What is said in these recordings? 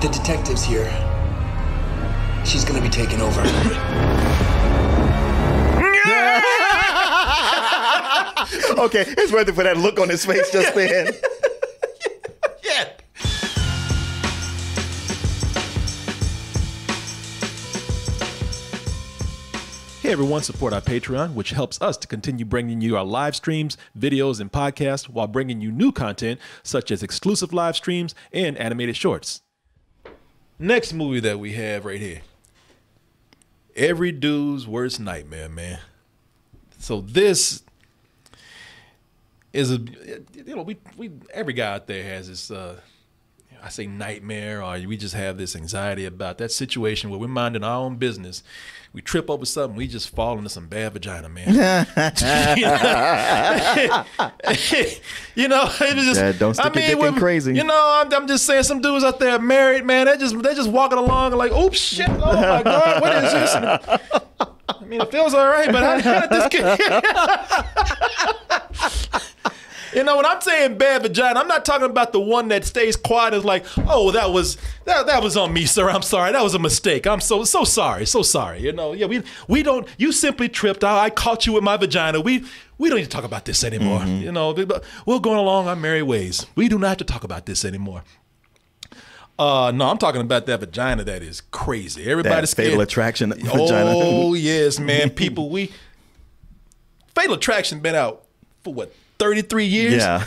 The detective's here. She's gonna be taking over. Okay, it's worth it for that look on his face just then. Yeah. Hey everyone, support our Patreon, which helps us to continue bringing you our live streams, videos, and podcasts while bringing you new content such as exclusive live streams and animated shorts. Next movie that we have right here. Every dude's worst nightmare, man. So this is every guy out there has this I say nightmare, or we just have this anxiety about that situation where we're minding our own business. We trip over something, we just fall into some bad vagina, man. You know, it's just, Dad, don't stick your dick in crazy. You know, I'm just saying, some dudes out there are married, man. They just walking along and like, oops, shit, oh my God, what is this? I mean, it feels all right, but how did this get? You know, when I'm saying bad vagina, I'm not talking about the one that stays quiet and is like, oh, that was on me, sir. I'm sorry. That was a mistake. I'm so sorry. So sorry. You know, yeah, we don't, you simply tripped. I caught you with my vagina. We don't need to talk about this anymore. Mm-hmm. You know, we're going along our merry ways. We do not have to talk about this anymore. No, I'm talking about that vagina that is crazy. Everybody's Fatal Attraction vagina. Oh, yes, man. People, Fatal Attraction been out for what? 33 years? Yeah.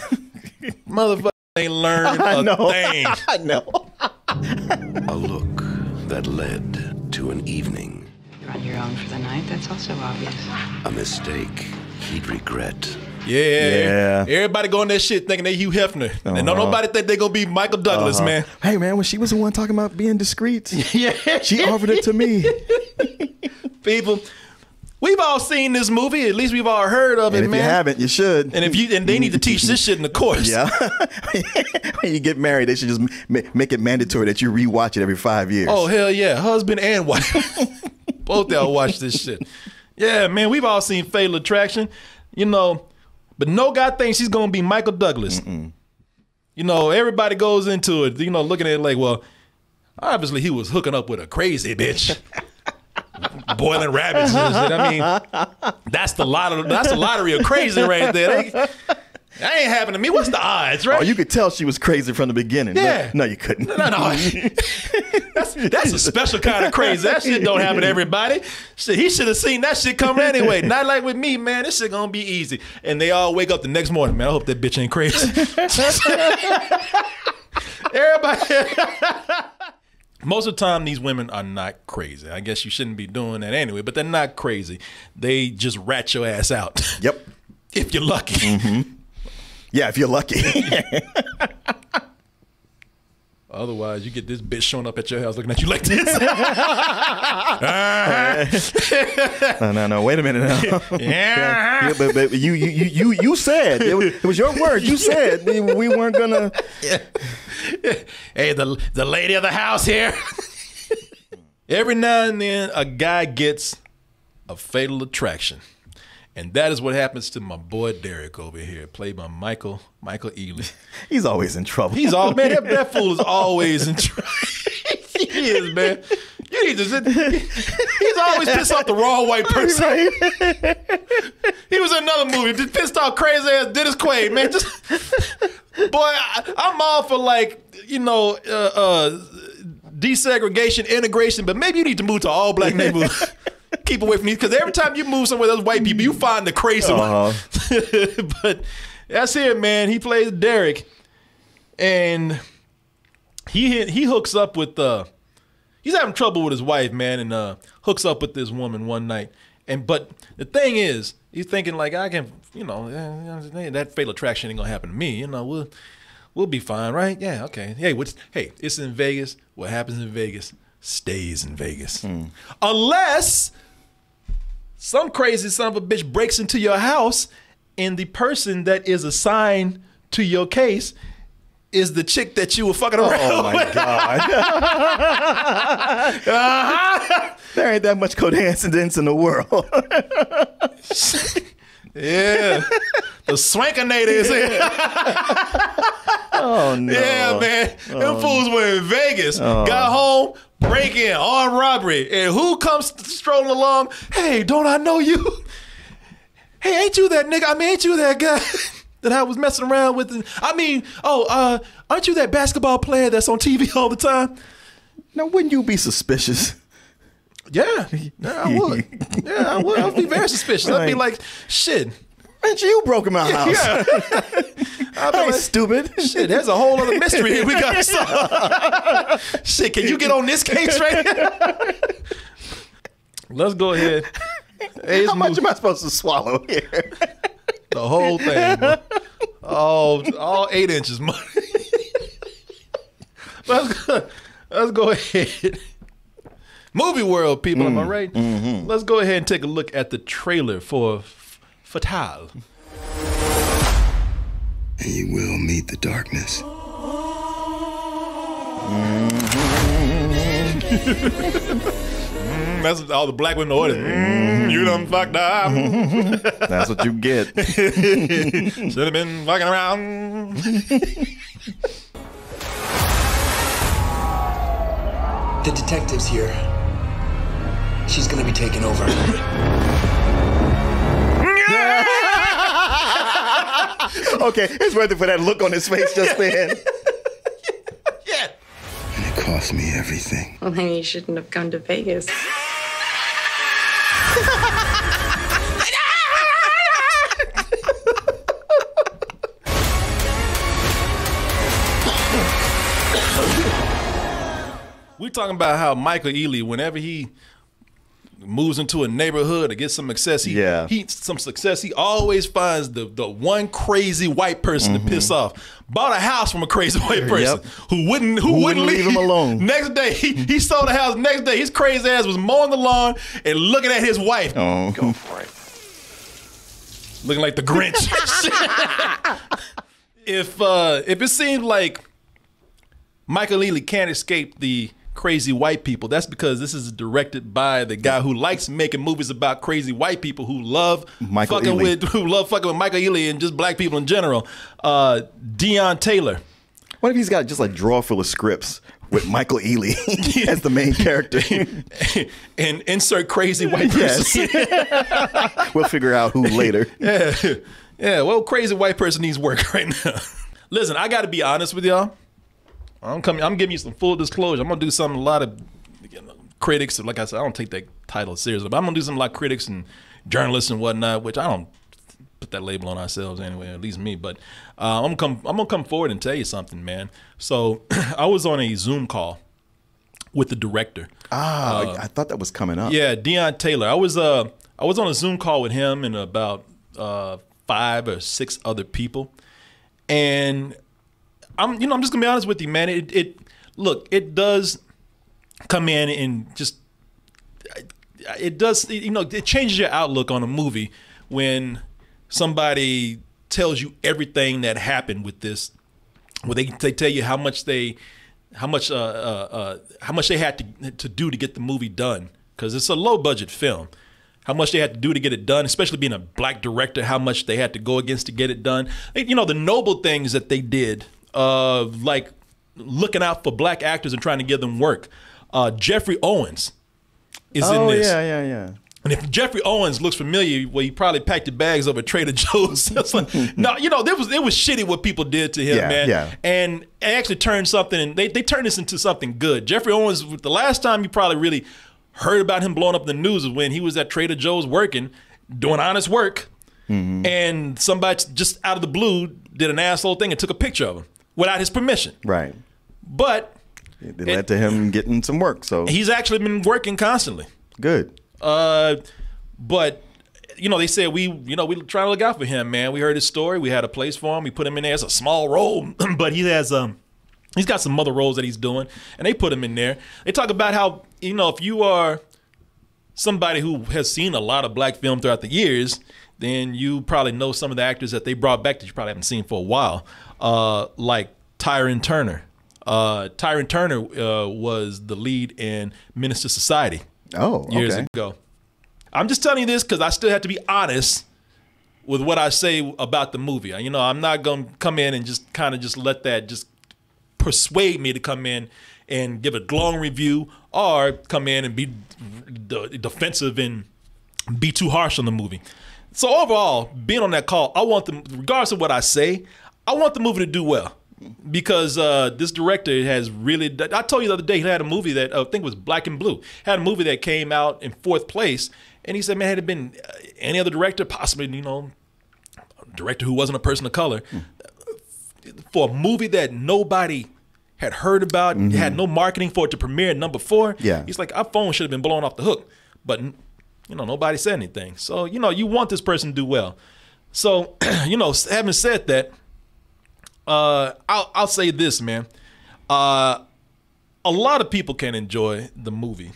Motherfucker ain't learned a thing. I know. A look that led to an evening. You're on your own for the night, that's also obvious. A mistake he'd regret. Yeah. Everybody going that shit thinking they Hugh Hefner. And don't nobody think they gonna be Michael Douglas, man. Hey, man, when she was the one talking about being discreet, yeah, she offered it to me. People, we've all seen this movie. At least we've all heard of it, man. If you haven't, you should. And they need to teach this shit in the course. Yeah. When you get married, they should just make it mandatory that you rewatch it every 5 years. Oh, hell yeah. Husband and wife. Both y'all watch this shit. Yeah, man, we've all seen Fatal Attraction, you know, but no guy thinks he's going to be Michael Douglas. Mm-mm. You know, everybody goes into it, you know, looking at it like, well, obviously he was hooking up with a crazy bitch. Boiling rabbits and shit. I mean, that's the lottery of crazy right there. That ain't happened to me. What's the odds, right? Oh, you could tell she was crazy from the beginning. Yeah. No, you couldn't. No. That's a special kind of crazy. That shit don't happen to everybody. Shit, he should have seen that shit coming anyway. Not like with me, man. This shit gonna be easy. And they all wake up the next morning, man. I hope that bitch ain't crazy. Everybody. Most of the time, these women are not crazy. I guess you shouldn't be doing that anyway, but they're not crazy. They just rat your ass out. Yep. If you're lucky. Mm-hmm. Yeah, if you're lucky. Otherwise, you get this bitch showing up at your house looking at you like this. No. Wait a minute now. Yeah, but you said it was your word. You said we weren't gonna. Yeah. Hey, the lady of the house here. Every now and then, a guy gets a fatal attraction. And that is what happens to my boy Derek over here, played by Michael Ealy. He's always in trouble. Man, that fool is always in trouble. He is, man. You need to he's always pissed off the wrong white person. Right. He was in another movie, just pissed off crazy ass Dennis Quaid, man. Just boy, I'm all for, like, you know, desegregation, integration, but maybe you need to move to all black neighborhood. Keep away from these, because every time you move somewhere, those white people, you find the crazy one. But that's it, man. He plays Derek, and he hooks up with he's having trouble with his wife, man, and hooks up with this woman one night. But the thing is, he's thinking like, I can, you know, that fatal attraction ain't gonna happen to me. You know, we'll be fine, right? Yeah, okay. Hey, it's in Vegas. What happens in Vegas stays in Vegas, unless some crazy son of a bitch breaks into your house and the person that is assigned to your case is the chick that you were fucking around with. Oh my God. There ain't that much coincidence in the world. Yeah. The Swankinator is here. Oh no. Yeah, man. Them fools were in Vegas. Got home, break in, armed robbery. And who comes strolling along? Hey, don't I know you? Hey, ain't you that nigga? I mean, ain't you that guy that I was messing around with? I mean, aren't you that basketball player that's on TV all the time? Now, wouldn't you be suspicious? Yeah, I would. Yeah, I would. I would be very suspicious. I'd be like, shit. Bitch, you broke in my house. Yeah. I ain't stupid. Shit, there's a whole other mystery here we got to solve. Shit, can you get on this case right here? Let's go ahead. Hey, how much am I supposed to swallow here? The whole thing. Bro. All 8 inches. Let's go ahead. Movie world, people, am I right? Mm-hmm. Let's go ahead and take a look at the trailer for Fatale. And you will meet the darkness. That's all the black women order. You done fucked up. That's what you get. Should have been fucking around. The detective's here. She's gonna be taking over. Okay, it's worth it for that look on his face just then. Yeah. And it cost me everything. Well, then you shouldn't have come to Vegas. We're talking about how Michael Ealy, whenever he moves into a neighborhood or gets some success, he always finds the one crazy white person to piss off. Bought a house from a crazy white person who wouldn't leave him alone. Next day, he sold the house. Next day, his crazy ass was mowing the lawn and looking at his wife. Oh, go for it. Looking like the Grinch. If it seemed like Michael Ealy can't escape the crazy white people, that's because this is directed by the guy who likes making movies about crazy white people who love fucking with Michael Ealy and just black people in general. Deon Taylor. What if he's got just like drawer full of scripts with Michael Ealy as the main character? And insert crazy white person. Yes. We'll figure out who later. Yeah, well, crazy white person needs work right now. Listen, I got to be honest with y'all. I'm giving you some full disclosure. I'm gonna do something a lot of critics, like I said, I don't take that title seriously, but I'm gonna do something like critics and journalists and whatnot, which I don't put that label on ourselves anyway, at least me. But I'm gonna come forward and tell you something, man. So I was on a Zoom call with the director. I thought that was coming up. Yeah, Deon Taylor. I was on a Zoom call with him and about 5 or 6 other people, and I'm just gonna be honest with you, man. It does come in and just it does, it changes your outlook on a movie when somebody tells you everything that happened with this. Where they tell you how much they had to do to get the movie done, because it's a low budget film. How much they had to do to get it done, especially being a black director, how much they had to go against to get it done. The noble things that they did. Like looking out for black actors and trying to give them work. Jeffrey Owens is in this. Yeah. And if Jeffrey Owens looks familiar, well, he probably packed your bags over at Trader Joe's. No, it was shitty what people did to him, man. Yeah. And it actually turned something, and they turned this into something good. Jeffrey Owens, the last time you probably really heard about him blowing up in the news was when he was at Trader Joe's working, doing honest work, and somebody just out of the blue did an asshole thing and took a picture of him without his permission. Right. But it led to him getting some work. So he's actually been working constantly. Good. But they said we trying to look out for him, man. We heard his story. We had a place for him. We put him in there as a small role, but he's got some other roles that he's doing, and they put him in there. They talk about how, if you are somebody who has seen a lot of black film throughout the years, then you probably know some of the actors that they brought back that you probably haven't seen for a while, like Tyrone Turner. Tyrone Turner was the lead in Menace to Society. Oh, okay. Years ago. I'm just telling you this because I still have to be honest with what I say about the movie. You know, I'm not going to come in and just kind of just let that just persuade me to come in and give a glowing review or come in and be defensive and be too harsh on the movie. So overall, being on that call, I want them, regardless of what I say, I want the movie to do well. Because this director has really, I told you the other day, he had a movie that I think was Black and Blue. Had a movie that came out in 4th place. And he said, man, had it been any other director, possibly, you know, a director who wasn't a person of color, for a movie that nobody had heard about, had no marketing for it to premiere at number 4. Yeah. He's like, our phone should have been blown off the hook. But, you know, nobody said anything. So, you know, you want this person to do well. So, you know, having said that, I'll say this, man. A lot of people can enjoy the movie,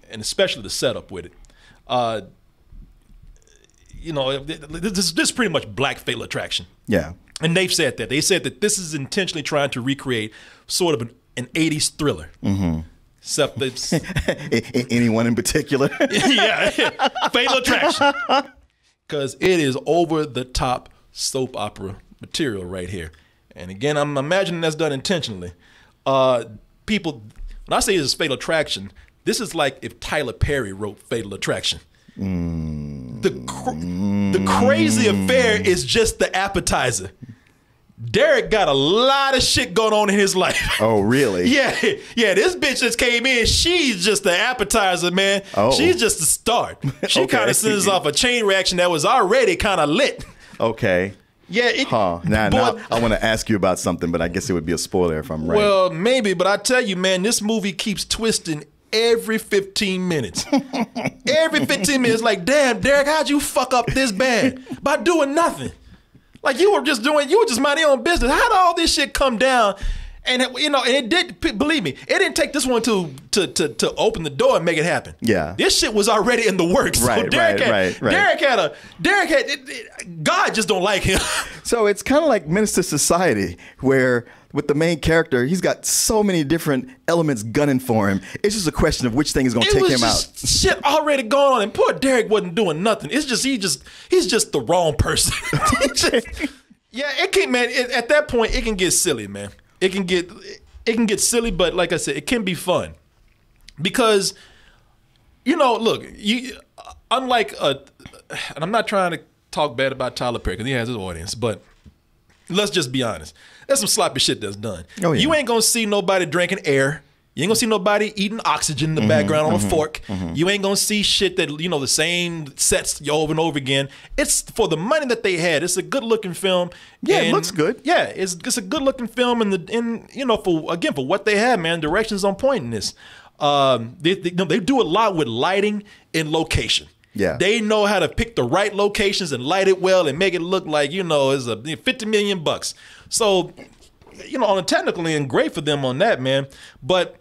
and especially the setup with it. You know, this is pretty much black Fatal Attraction. Yeah. And they've said that. They said that this is intentionally trying to recreate sort of an 80s thriller. Except it's anyone in particular? Yeah. Fatal Attraction. Because it is over the top soap opera material right here. And again, I'm imagining that's done intentionally. People, when I say this is Fatal Attraction, this is like if Tyler Perry wrote Fatal Attraction. The crazy affair is just the appetizer. Derek got a lot of shit going on in his life. Oh, really? Yeah. This bitch just came in. She's just the appetizer, man. Oh. She's just the start. She kind of sends off a chain reaction that was already kind of lit. Okay. Yeah. Now I want to ask you about something, but I guess it would be a spoiler if I'm right. Well, maybe, but I tell you, man, this movie keeps twisting every 15 minutes. Every 15 minutes, like, damn, Derek, how'd you fuck up this bad by doing nothing? Like, you were just minding your own business. How did all this shit come down? And you know, and it did. Believe me, it didn't take this one to open the door and make it happen. Yeah, this shit was already in the works. Right, so Derek had God just don't like him. So it's kind of like Minister Society, where with the main character, he's got so many different elements gunning for him. It's just a question of which thing is going to take him out. Shit already going on, and poor Derek wasn't doing nothing. It's just he's just the wrong person. Yeah, it can, man. At that point, it can get silly, man. It can get silly, but like I said, it can be fun because, you know, look, unlike and I'm not trying to talk bad about Tyler Perry because he has his audience, but let's just be honest. There's some sloppy shit that's done. Oh, yeah. You ain't gonna see nobody drinking air. You ain't gonna see nobody eating oxygen in the background on a fork. You ain't gonna see shit that, you know, the same sets over and over again. It's for the money that they had. It's a good looking film. Yeah, it looks good. Yeah, it's a good looking film, and you know, for what they had, man, direction's on point in this. They do a lot with lighting and location. Yeah, they know how to pick the right locations and light it well and make it look like, you know, it's $50 million. So, you know, on a technical end, great for them on that, man. But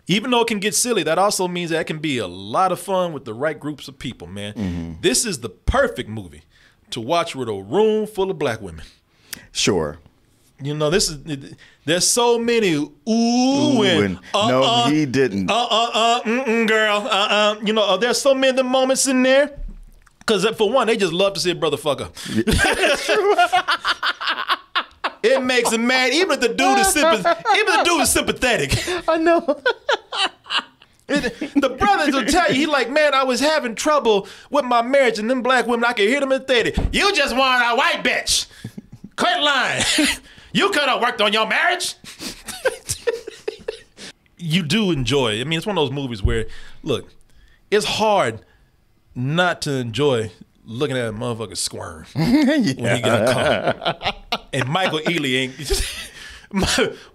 even though it can get silly, that also means that it can be a lot of fun with the right groups of people, man. This is the perfect movie to watch with a room full of black women. Sure. You know, there's so many and no, he didn't. Girl, you know, there's so many of the moments in there. Because for one, they just love to see a brother fuck up. It makes him mad, even if the dude is sympathetic. I know. The brothers will tell you, he like, man, I was having trouble with my marriage, and them black women, I could hear them in 30. You just want a white bitch. Quit lying. You could have worked on your marriage. You do enjoy. I mean, it's one of those movies where, look, it's hard not to enjoy looking at a motherfucker squirm when he get a call. And Michael Ealy ain't.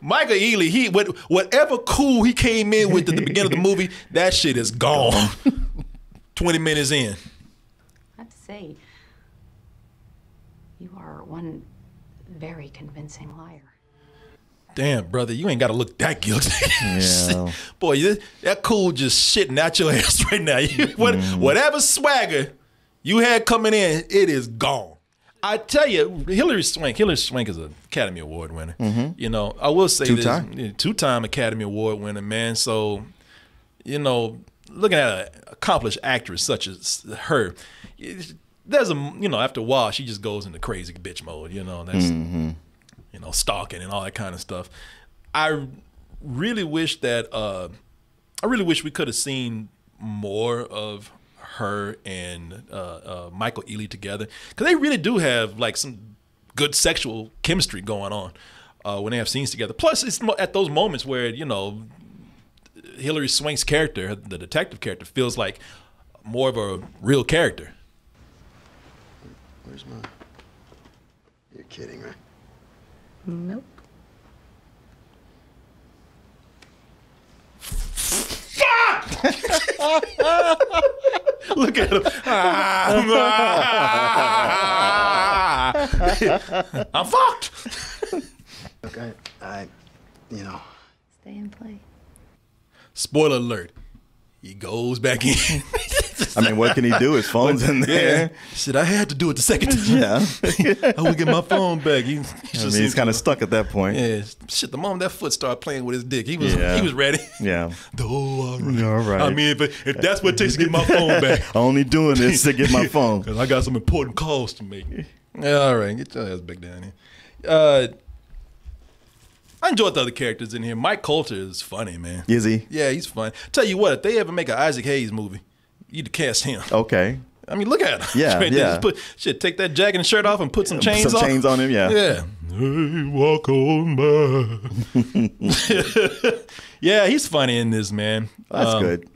Michael Ealy, whatever cool he came in with at the beginning of the movie, that shit is gone. 20 minutes in. I have to say, you are one very convincing liar. Damn, brother, you ain't got to look that guilty. Yeah. Boy, that cool just shitting out your ass right now. Whatever swagger you had coming in, it is gone. I tell you, Hillary Swank is an Academy Award winner. You know, I will say two-time Academy Award winner, man. So, you know, looking at an accomplished actress such as her, there's after a while she just goes into crazy bitch mode, and that's stalking and all that kind of stuff. I really wish we could have seen more of her and Michael Ealy together, because they really do have like some good sexual chemistry going on when they have scenes together. Plus, it's at those moments where Hillary Swank's character, the detective character, feels like more of a real character. Where's mine? You're kidding, right? Nope. Look at him. I'm fucked. Look, I Stay and play. Spoiler alert. He goes back in. I mean, what can he do? His phone's in there. Yeah. Shit, I had to do it the second time. Yeah. I would get my phone back. He's kind of stuck at that point. Yeah. Shit, the moment that foot started playing with his dick, he was ready. Yeah. All right. I mean, if that's what it takes to get my phone back. Only doing this to get my phone. Because I got some important calls to make. Yeah, all right. Get your ass back down here. I enjoyed the other characters in here. Mike Coulter is funny, man. Is he? Yeah, he's fun. Tell you what, if they ever make an Isaac Hayes movie, you'd cast him. Okay. I mean, look at him. Yeah, yeah. Just take that jacket and shirt off and put some chains on. Some chains on him, yeah. Yeah. Hey, walk on by. Yeah, he's funny in this, man. That's good.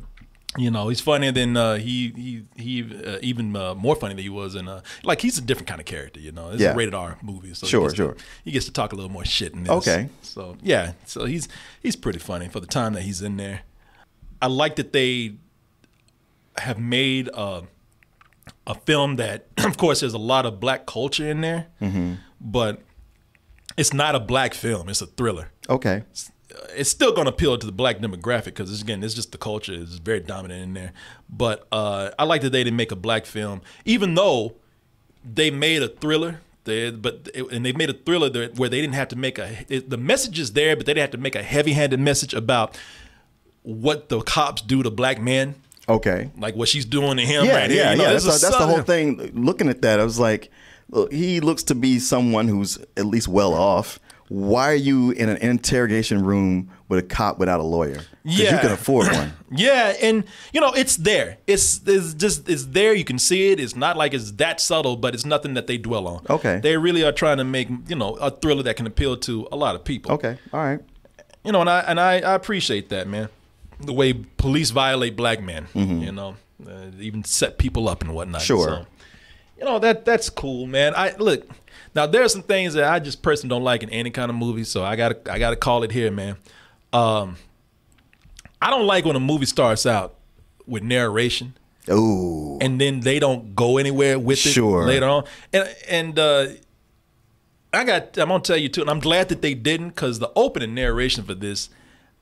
He's funnier than he even more funny than he was in like he's a different kind of character. It's a rated R movie, so he gets to talk a little more shit in this. Okay. So yeah, so he's pretty funny for the time that he's in there. I like that they have made a film that, of course, there's a lot of black culture in there, but it's not a black film. It's a thriller. Okay. It's still going to appeal to the black demographic because, again, it's just the culture is very dominant in there. But I like that they didn't make a black film, even though they made a thriller. They made a thriller where they didn't have to make the message is there, but they didn't have to make a heavy-handed message about what the cops do to black men. Okay. Like what she's doing to him Yeah, right here. That's the whole thing. Looking at that, I was like, look, he looks to be someone who's at least well off. Why are you in an interrogation room with a cop without a lawyer? Because you can afford one. Yeah, and it's there. It's there. You can see it. It's not like it's that subtle, but it's nothing that they dwell on. Okay. They really are trying to make a thriller that can appeal to a lot of people. Okay. All right. And I appreciate that, man. The way police violate black men. Even set people up and whatnot. Sure. So, that's cool, man. Look. Now there are some things that I just personally don't like in any kind of movie, so I gotta call it here, man. I don't like when a movie starts out with narration, and then they don't go anywhere with it later on. And I'm gonna tell you too, and I'm glad that they didn't, because the opening narration for this,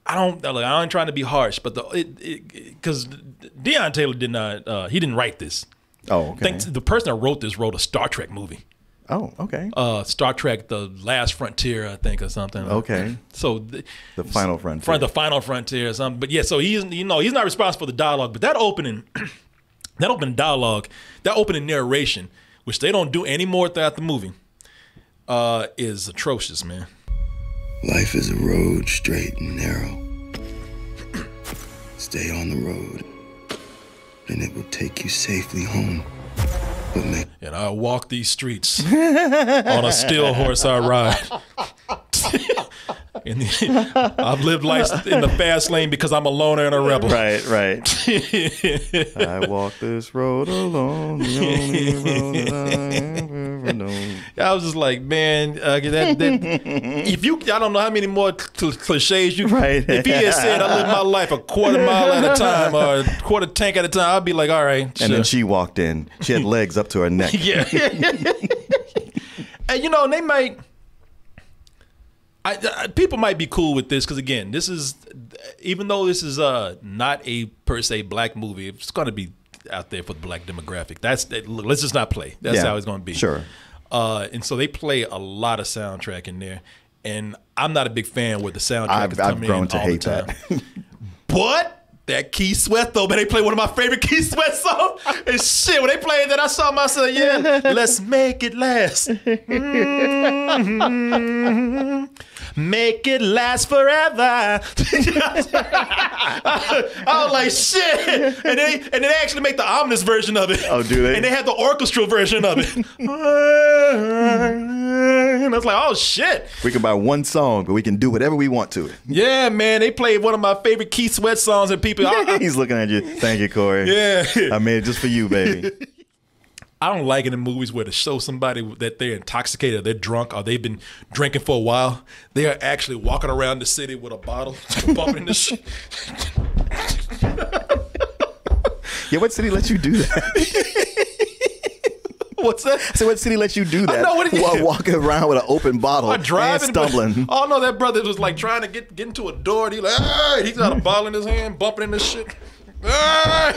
I ain't trying to be harsh, but because Deion Taylor did not, he didn't write this. Oh, okay. I think the person that wrote this wrote a Star Trek movie. Oh, okay. Star Trek: The Last Frontier, I think, or something. Okay. So the Final Frontier. The Final Frontier or something. But yeah, so he's not responsible for the dialogue, but that opening dialogue, that opening narration, which they don't do anymore throughout the movie, is atrocious, man. Life is a road, straight and narrow. Stay on the road, and it will take you safely home. And I walk these streets on a still horse I ride. And I've lived life in the fast lane because I'm a loner and a rebel. Right. I walk this road alone, the only road that I have ever known. I was just like, man, I don't know how many more cliches you. Right. If he had said I live my life a quarter mile at a time or a quarter tank at a time, I'd be like, all right. And then she walked in. She had legs up to her neck. Yeah. And they might. People might be cool with this because, again, even though this is not a per se black movie, it's going to be out there for the black demographic. Let's just not play. That's how it's going to be. Sure. And so they play a lot of soundtrack in there, and I'm not a big fan where the soundtrack is coming in all the time. I've grown to hate that. But That Keith Sweat though, man, they play one of my favorite Keith Sweat songs. And shit, when they played that, I saw myself, yeah, let's make it last. Make it last forever. I was like, shit. And they actually make the ominous version of it. Oh, do they? And they had the orchestral version of it. And I was like, oh shit. We can buy one song, but we can do whatever we want to it. Yeah, man. They played one of my favorite Keith Sweat songs, and people. He's looking at you. Thank you, Corey. Yeah. I made it just for you, baby. I don't like it in movies where to show somebody that they're intoxicated, or they're drunk, or they've been drinking for a while. They are actually walking around the city with a bottle, bumping the shit. Yeah, what city lets you do that? What's that? So what city lets you do that? know what it while is. walking around with an open bottle Or and driving, stumbling. Oh no, that brother was like trying to get into a door. And he like, ah! He's got a bottle in his hand, bumping in this shit. Ah!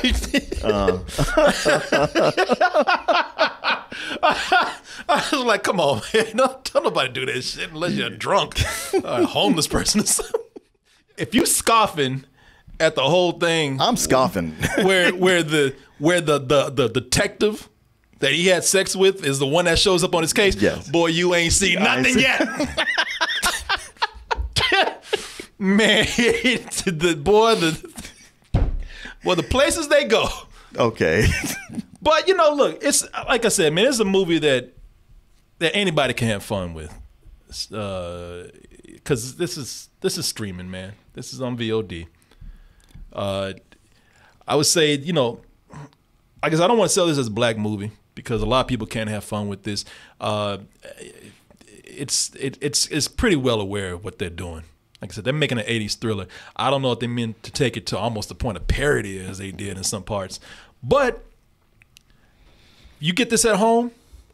I was like, come on, man. Don't nobody do that shit unless you're drunk or a homeless person or something. If you scoffing at the whole thing, I'm scoffing. where the detective that he had sex with is the one that shows up on his case. Yes. Boy, you ain't seen nothing yet. Man, the places they go. Okay. But you know, look, it's like I said, man, it's a movie that anybody can have fun with, because this is streaming, man. This is on VOD. I would say, you know, I guess I don't want to sell this as a black movie because a lot of people can't have fun with this. It's pretty well aware of what they're doing. Like I said, they're making an 80s thriller. I don't know if they meant to take it to almost the point of parody as they did in some parts. But you get this at home,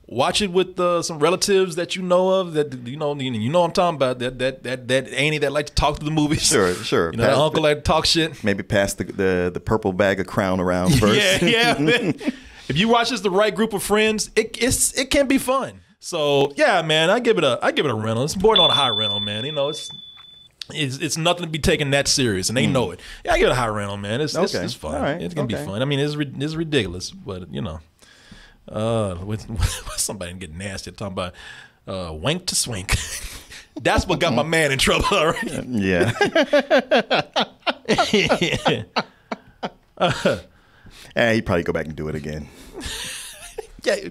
watch it with some relatives that you know of, that you know what I'm talking about, that auntie that like to talk to the movies. Sure. You know, that uncle like to talk shit. Maybe pass the purple bag of Crown around first. Yeah, man. If you watch this the right group of friends, it can be fun. So yeah, man, I give it a rental. It's born on a high rental, man. You know, it's nothing to be taken that serious, and they know it. Yeah, I give it a high rental, man. It's fun. All right. It's gonna be fun. I mean, it's ridiculous, but you know, with somebody get nasty talking about wank to swank. That's what got my man in trouble. All right. Yeah. He'd probably go back and do it again. Yeah.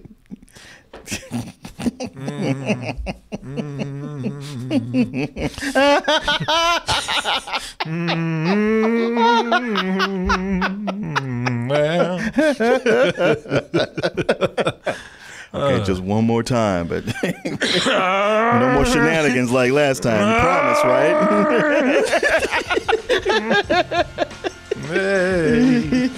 Well. Okay, just one more time, but no more shenanigans like last time. You promise, right? Hey.